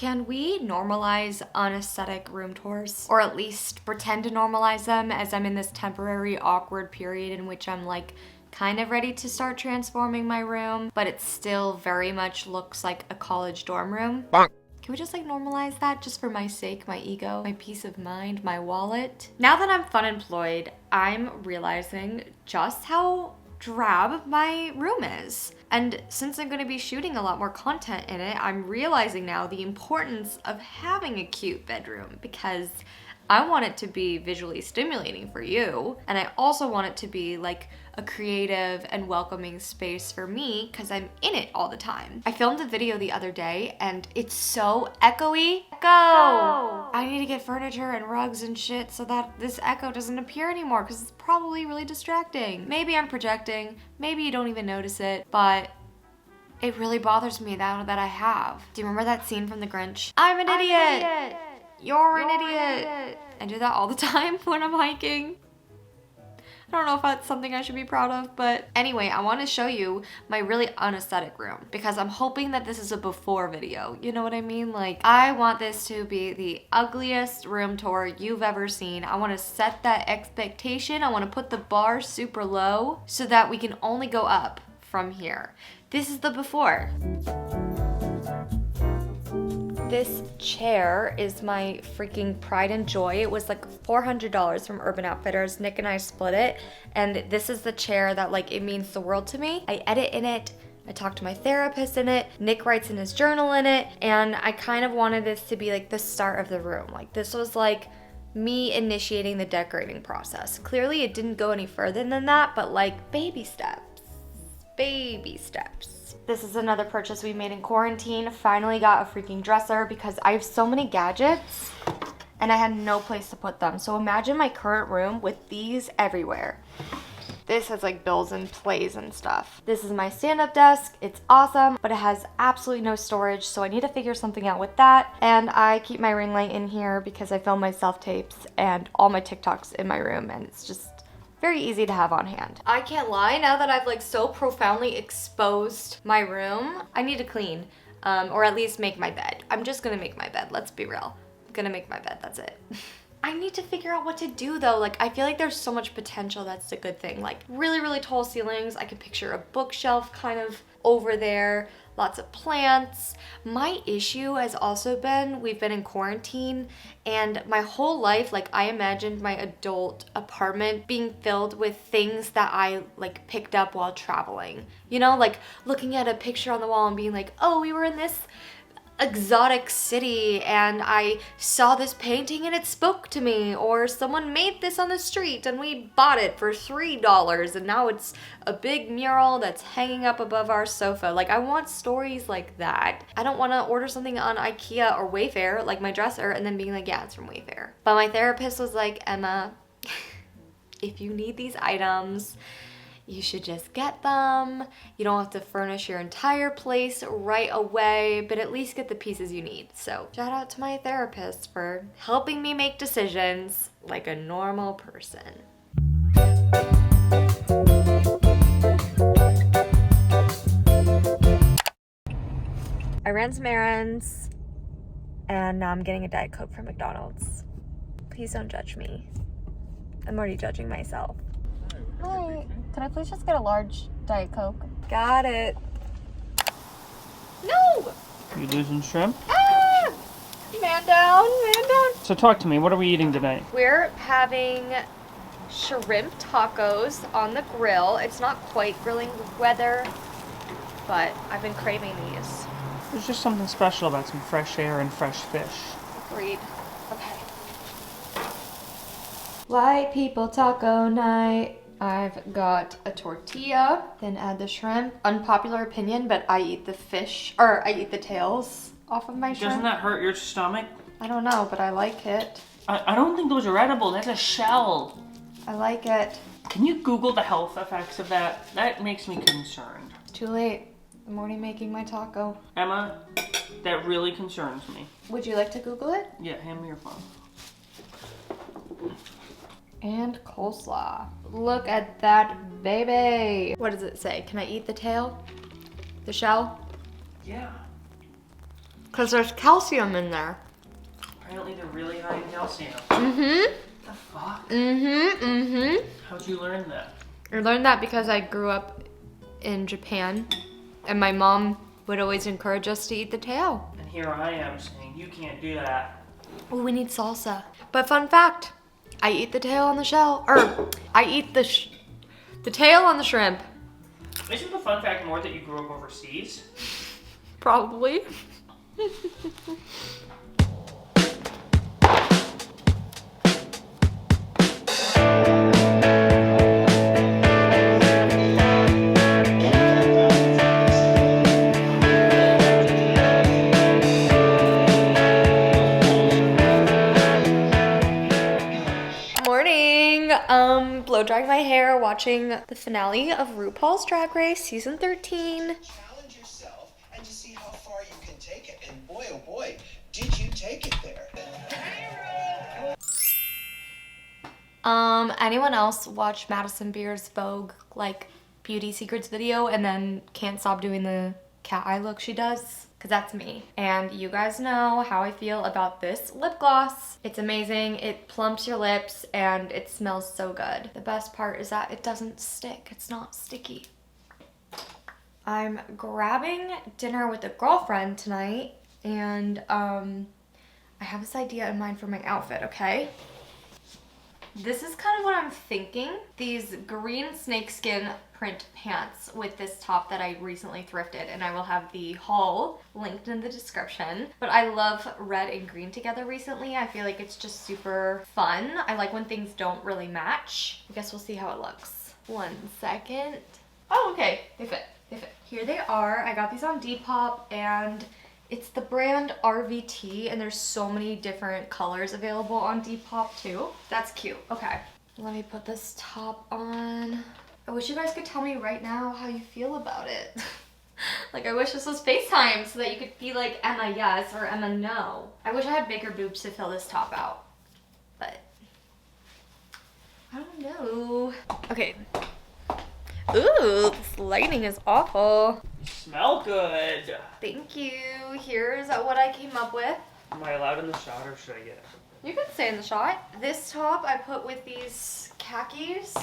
Can we normalize unaesthetic room tours? Or at least pretend to normalize them, as I'm in this temporary awkward period in which I'm like kind of ready to start transforming my room, but it still very much looks like a college dorm room. Bonk. Can we just like normalize that just for my sake, my ego, my peace of mind, my wallet? Now that I'm fun employed, I'm realizing just how drab my room is. And since I'm gonna be shooting a lot more content in it, I'm realizing now the importance of having a cute bedroom, because I want it to be visually stimulating for you, and I also want it to be like a creative and welcoming space for me because I'm in it all the time. I filmed a video the other day and it's so echoey. Echo! I need to get furniture and rugs and shit so that this echo doesn't appear anymore, because it's probably really distracting. Maybe I'm projecting, maybe you don't even notice it, but it really bothers me now that I have. Do you remember that scene from The Grinch? I'm an idiot! You're an idiot! I do that all the time when I'm hiking. I don't know if that's something I should be proud of, but anyway, I want to show you my really unaesthetic room because I'm hoping that this is a before video. You know what I mean? Like, I want this to be the ugliest room tour you've ever seen. I want to set that expectation. I want to put the bar super low so that we can only go up from here. This is the before. This chair is my freaking pride and joy. It was like $400 from Urban Outfitters. Nick and I split it. And this is the chair that like, it means the world to me. I edit in it. I talk to my therapist in it. Nick writes in his journal in it. And I kind of wanted this to be like the start of the room. Like this was like me initiating the decorating process. Clearly it didn't go any further than that, but like baby steps. Baby steps. This is another purchase we made in quarantine. Finally got a freaking dresser because I have so many gadgets and I had no place to put them. So imagine my current room with these everywhere. This has like bills and plays and stuff. This is my stand-up desk. It's awesome, but it has absolutely no storage, so I need to figure something out with that. And I keep my ring light in here because I film my self-tapes and all my TikToks in my room, and it's just very easy to have on hand. I can't lie, now that I've like so profoundly exposed my room, I need to clean, or at least make my bed. I'm just gonna make my bed, let's be real. I'm gonna make my bed, that's it. I need to figure out what to do though. Like, I feel like there's so much potential. That's a good thing. Like really, really tall ceilings. I can picture a bookshelf kind of over there. Lots of plants. My issue has also been, we've been in quarantine and my whole life, like I imagined my adult apartment being filled with things that I like picked up while traveling. You know, like looking at a picture on the wall and being like, oh, we were in this exotic city and I saw this painting and it spoke to me, or someone made this on the street and we bought it for $3 and now it's a big mural that's hanging up above our sofa. Like, I want stories like that. I don't want to order something on IKEA or Wayfair, like my dresser, and then being like, yeah, it's from Wayfair. But my therapist was like, Emma, if you need these items, you should just get them. You don't have to furnish your entire place right away, but at least get the pieces you need. So shout out to my therapist for helping me make decisions like a normal person. I ran some errands and now I'm getting a Diet Coke from McDonald's. Please don't judge me. I'm already judging myself. Hi, can I please just get a large Diet Coke? Got it. No! You losing shrimp? Ah! Man down, man down. So talk to me, what are we eating today? We're having shrimp tacos on the grill. It's not quite grilling weather, but I've been craving these. There's just something special about some fresh air and fresh fish. Agreed. Okay. White people taco night. I've got a tortilla, then add the shrimp. Unpopular opinion, but I eat the fish, or I eat the tails off of my shrimp. Doesn't that hurt your stomach? I don't know, but I like it. I don't think those are edible. That's a shell. I like it. Can you Google the health effects of that? That makes me concerned. It's too late. I'm already making my taco. Emma, that really concerns me. Would you like to Google it? Yeah, hand me your phone. And coleslaw. Look at that baby. What does it say? Can I eat the tail? The shell? Yeah. Because there's calcium in there. Apparently they're really high in calcium. Mm-hmm. The fuck? Mm-hmm. How'd you learn that? I learned that because I grew up in Japan and my mom would always encourage us to eat the tail. And here I am saying you can't do that. Oh, we need salsa. But fun fact, I eat the tail on the shell. Or I eat the tail on the shrimp. Isn't the fun fact more that you grew up overseas? Probably. Blow drying my hair, watching the finale of RuPaul's Drag Race season 13. Challenge yourself and to see how far you can take it. And boy, oh boy, did you take it there. Anyone else watch Madison Beer's Vogue, like, beauty secrets video and then can't stop doing the cat eye look she does? Because that's me. And you guys know how I feel about this lip gloss. It's amazing. It plumps your lips and it smells so good. The best part is that it doesn't stick. It's not sticky. I'm grabbing dinner with a girlfriend tonight and I have this idea in mind for my outfit, okay? This is kind of what I'm thinking. These green snakeskin print pants with this top that I recently thrifted, and I will have the haul linked in the description. But I love red and green together recently. I feel like it's just super fun. I like when things don't really match. I guess we'll see how it looks. 1 second. Oh, okay, they fit, they fit. Here they are. I got these on Depop and it's the brand RVT, and there's so many different colors available on Depop too. That's cute. Okay, let me put this top on. I wish you guys could tell me right now how you feel about it. Like, I wish this was FaceTime so that you could be like, Emma yes or Emma no. I wish I had bigger boobs to fill this top out, but I don't know. Okay. Ooh, this lighting is awful. You smell good. Thank you. Here's what I came up with. Am I allowed in the shot or should I get it? You can stay in the shot. This top I put with these khakis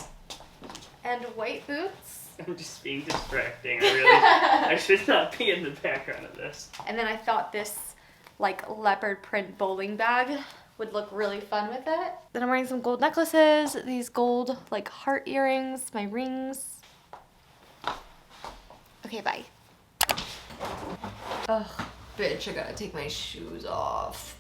and white boots. I'm just being distracting. I should not be in the background of this. And then I thought this like leopard print bowling bag would look really fun with it. Then I'm wearing some gold necklaces, these gold like heart earrings, my rings. Okay, bye. Ugh, bitch, I gotta take my shoes off.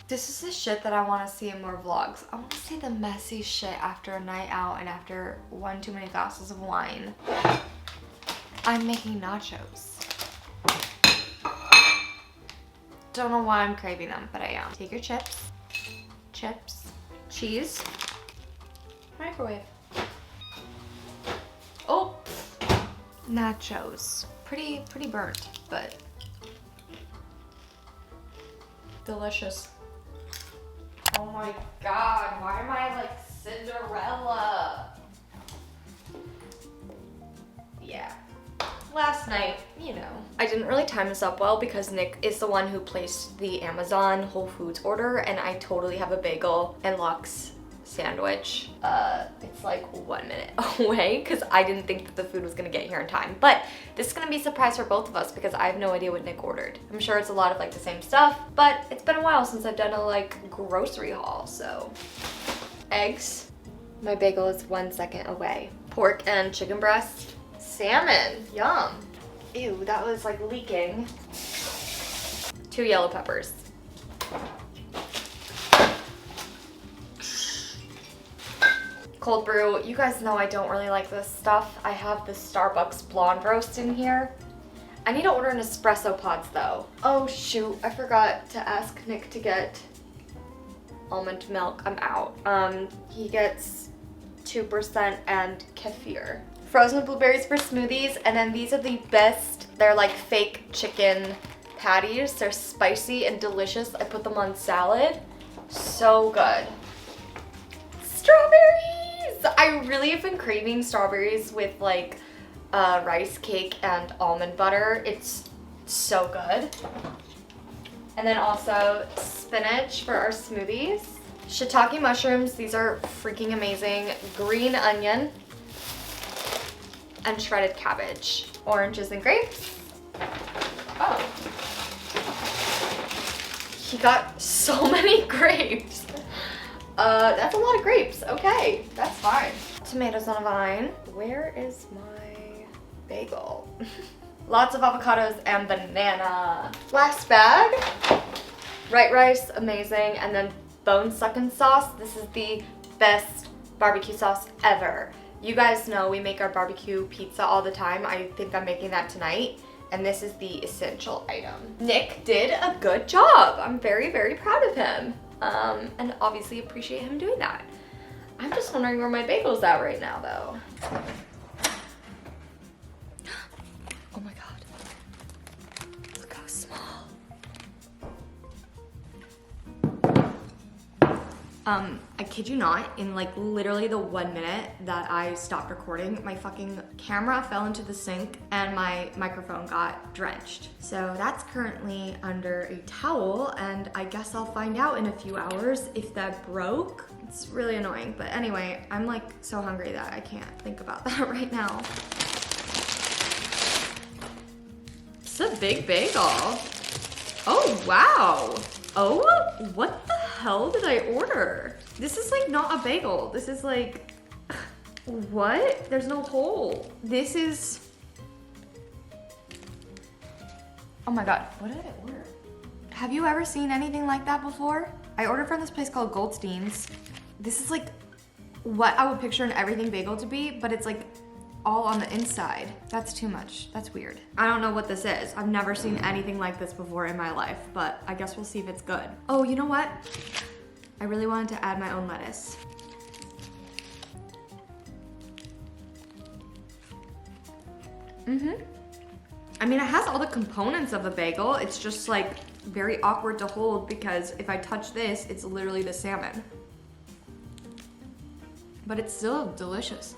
This is the shit that I want to see in more vlogs. I want to see the messy shit after a night out and after one too many glasses of wine. I'm making nachos. Don't know why I'm craving them, but I am. Take your chips, cheese, microwave. Oh, nachos. Pretty burnt, but delicious. Oh my god, why am I like Cinderella? Yeah. Last night, you know, I didn't really time this up well because Nick is the one who placed the Amazon Whole Foods order, and I totally have a bagel and lox sandwich. It's like 1 minute away because I didn't think that the food was gonna get here in time. But this is gonna be a surprise for both of us because I have no idea what Nick ordered. I'm sure it's a lot of like the same stuff, but it's been a while since I've done a like grocery haul, so. Eggs. My bagel is 1 second away. Pork and chicken breast. Salmon, yum. Ew, that was like leaking. 2 yellow peppers. Cold brew. You guys know I don't really like this stuff. I have the Starbucks blonde roast in here. I need to order an espresso pods though. Oh shoot, I forgot to ask Nick to get almond milk. I'm out. He gets 2% and kefir. Frozen blueberries for smoothies, and then these are the best. They're like fake chicken patties. They're spicy and delicious. I put them on salad. So good. Strawberries! I really have been craving strawberries with like rice cake and almond butter. It's So good. And then also spinach for our smoothies. Shiitake mushrooms, these are freaking amazing. Green onion. And shredded cabbage. Oranges and grapes. Oh. He got so many grapes. That's a lot of grapes. Okay, that's fine. Tomatoes on a vine. Where is my bagel? Lots of avocados and banana. Last bag. White rice, amazing. And then bone sucking sauce. This is the best barbecue sauce ever. You guys know we make our barbecue pizza all the time. I think I'm making that tonight. And this is the essential item. Nick did a good job. I'm very, very proud of him. And obviously appreciate him doing that. I'm just wondering where my bagel's at right now though. Oh my God. Look how small. I kid you not, in like literally the 1 minute that I stopped recording, my fucking camera fell into the sink and my microphone got drenched. So that's currently under a towel, and I guess I'll find out in a few hours if that broke. It's really annoying, but anyway, I'm like so hungry that I can't think about that right now. It's a big bagel. Oh, wow. Oh, what the hell did I order? This is like not a bagel. This is like, what? There's no hole. This is, oh my God, what did I order? Have you ever seen anything like that before? I ordered from this place called Goldstein's. This is like what I would picture an everything bagel to be, but it's like all on the inside. That's too much. That's weird. I don't know what this is. I've never seen anything like this before in my life, but I guess we'll see if it's good. Oh, you know what? I really wanted to add my own lettuce. I mean, it has all the components of a bagel. It's just like very awkward to hold because if I touch this, it's literally the salmon. But it's still delicious.